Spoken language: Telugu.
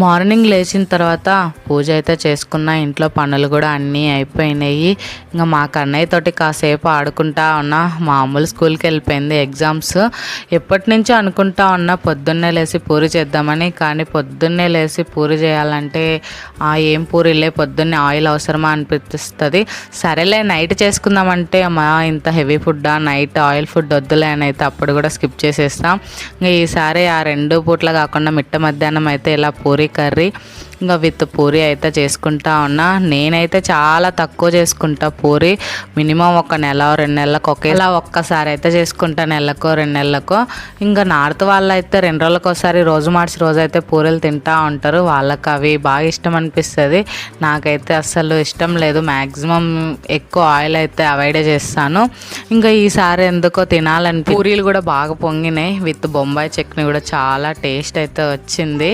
మార్నింగ్ లేచిన తర్వాత పూజ అయితే చేసుకున్న, ఇంట్లో పనులు కూడా అన్నీ అయిపోయినాయి. ఇంకా మా కన్నయ్య తోటి కాసేపు ఆడుకుంటా ఉన్నా. మామూలు స్కూల్కి వెళ్ళిపోయింది, ఎగ్జామ్స్. ఎప్పటి నుంచో అనుకుంటా ఉన్నా పొద్దున్నే లేచి పూరి చేద్దామని. కానీ పొద్దున్నే లేచి పూరి చేయాలంటే ఏం పూరిలే, పొద్దున్నే ఆయిల్ అవసరమా అనిపిస్తుంది. సరేలే నైట్ చేసుకుందామంటే ఇంత హెవీ ఫుడ్డా, నైట్ ఆయిల్ ఫుడ్ వద్దులే అని అయితే అప్పుడు కూడా స్కిప్ చేసేస్తాం. ఇంకా ఈసారి ఆ 2 పూట్ల కాకుండా మిట్ట మధ్యాహ్నం అయితే ఇలా పూరి కర్రీ ఇంకా విత్ పూరి అయితే చేసుకుంటా ఉన్నా. నేనైతే చాలా తక్కువ చేసుకుంటా పూరి, మినిమం 1 నెల 2 నెలలకు ఒకేలా ఒక్కసారి అయితే చేసుకుంటా, నెలకో 2 నెలలకో. ఇంకా నార్త్ వాళ్ళు అయితే 2 రోజులకు ఒకసారి, రోజు మార్చి రోజు అయితే పూరీలు తింటూ ఉంటారు. వాళ్ళకి అవి బాగా ఇష్టం అనిపిస్తుంది. నాకైతే అస్సలు ఇష్టం లేదు. మ్యాక్సిమం ఎక్కువ ఆయిల్ అయితే అవాయిడే చేస్తాను. ఇంకా ఈసారి ఎందుకో తినాలని పూరీలు కూడా బాగా పొంగినాయి. విత్ బొంబాయి చట్నీ కూడా చాలా టేస్ట్ అయితే వచ్చింది.